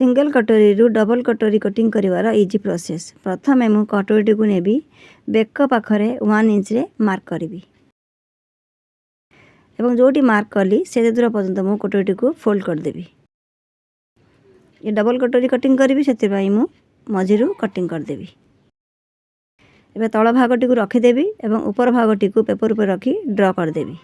Single कटोरी रु double कटोरी कटिंग करिवार इजी प्रोसेस। प्रथमे मु कटोरी को नेबी बेक पाखरे 1 इंच रे मार्क करी एवं जोटी मार्क कली से दूर पर्यंत मु कटोरी को फोल्ड कर देबी। ये डबल कटोरी कटिंग करी से मु मझिरु कटिंग कर देबी। एबे तळ भागटी को रखी देबी एवं ऊपर भागटी को पेपर पर रखी ड्रॉ कर देबी।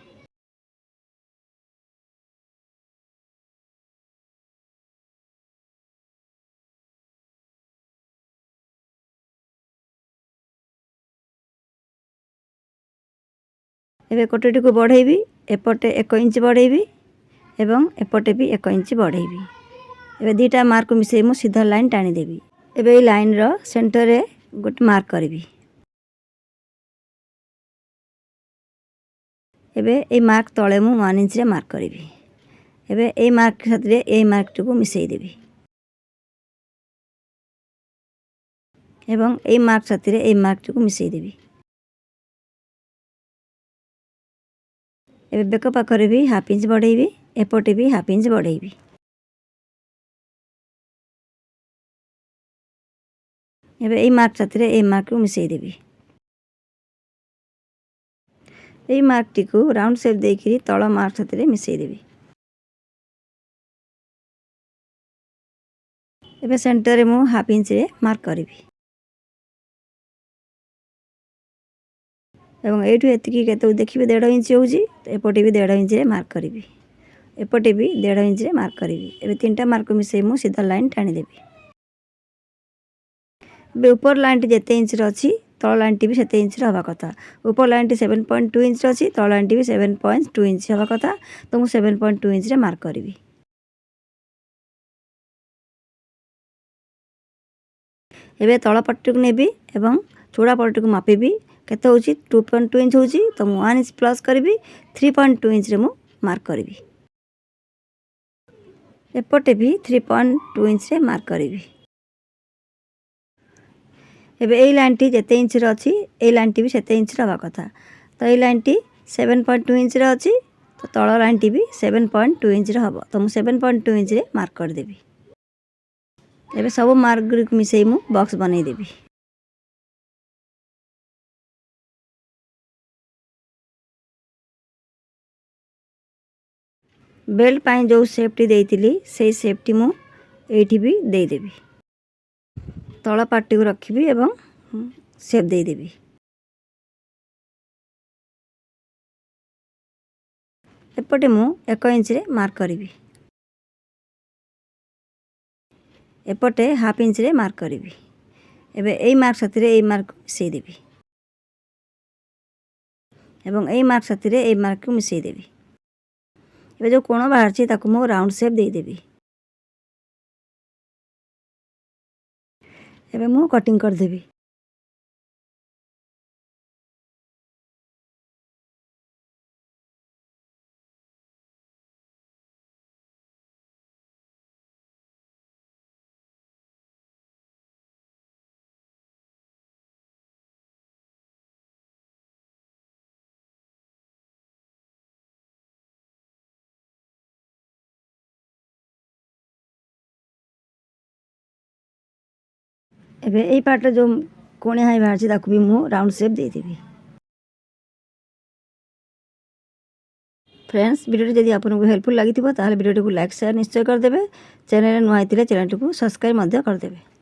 एबे कटोरी को बढ़ेबी एपटे 1 इंच बढ़ेबी एवं एपटे भी 1 इंच बढ़ेबी। एबे दीटा मार्क मिसे मु सीधा लाइन टाणी देबी। एबे ए लाइन रो सेंटर रे गोटे मार्क करबी। एबे ए मार्क तळे मु 1 इंच रे मार्क करबी। एबे ए मार्क साथरे ए मार्क को मिसेई देबी एवं ए मार्क साथरे ए मार्क को मिसेई देबी। एबे बेक पाखरे भी हाफ इंच बढ़ेबी एपटे भी हाफ इंच बढ़ेबी। एबे ए मार्क साथरे ए मार्क को मिसेई देबी। ए मार्क टी को राउंड शेप देकरी तळ मार्क साथरे मिसेई देबी। एबे सेंटर रे मु हाफ इंच रे मार्क करबी एवं एठू एतिकी केते देखिबे 1.5 इंच होउजी एपटे भी 1.5 इंच रे मार्क करबी एपटे भी 1.5 इंच रे मार्क करबी। एबे तीनटा मार्क मिसेई मु सीधा लाइन टाणी देबी। एबे ऊपर लाइन टी जेते इंच रे अछि तळ लाइन टी भी सेते इंच रे हवा कथा। ऊपर लाइन टी 7.2 इंच रे अछि तळ लाइन टी भी 7.2 इंच हवा कथा तो मु 7.2 इंच रे मार्क करबी। एबे तळ पट्टी को नेबी एवं चौड़ा पट्टी को मापिबी केते होची 2.2 इंच होची तो मु 1 इंच प्लस करबी 3.2 इंच रे मु मार्क करबी। एपटे भी 3.2 इंच रे मार्क करबी। एबे ए लाइन टी जेते इंच रे अछि ए लाइन टी भी सेते इंच रे हवा कथा तो ए लाइन टी 7.2 इंच रे अछि तो तळ लाइन टी भी 7.2 इंच रे हबो तो मु 7.2 इंच रे मार्क कर देबी। एबे सब मार्क मिसेई मु बॉक्स बनै देबी। बेल्ट पाई जो सेफ्टी देइतिली से सेफ्टी मु एठी भी देई देबी। तळ पार्टी को रखिबी एवं शेप देई देबी। एपटे मु 1 इंच रे मार्क करबी एपटे हाफ इंच रे मार्क करबी। एबे ए मार्क साथरे ए मार्क मिसेई देबी एवं ए मार्क साथरे ए मार्क को मिसेई देबी। एबे जो कोण बाहर छी ताकू मु राउंड शेप देई देबी। एबे मु कटिंग कर देबी। एबे एई पार्ट जो कोणे हाई बाहर छी ताकू भी मु राउंड शेप देई देबी। फ्रेंड्स वीडियो जदि आपको हेल्पफुल लगी ताले वीडियो को लाइक शेयर निश्चय कर देबे। चैनल नुआ आइतिले चैनल को सब्सक्राइब मध्य कर देबे।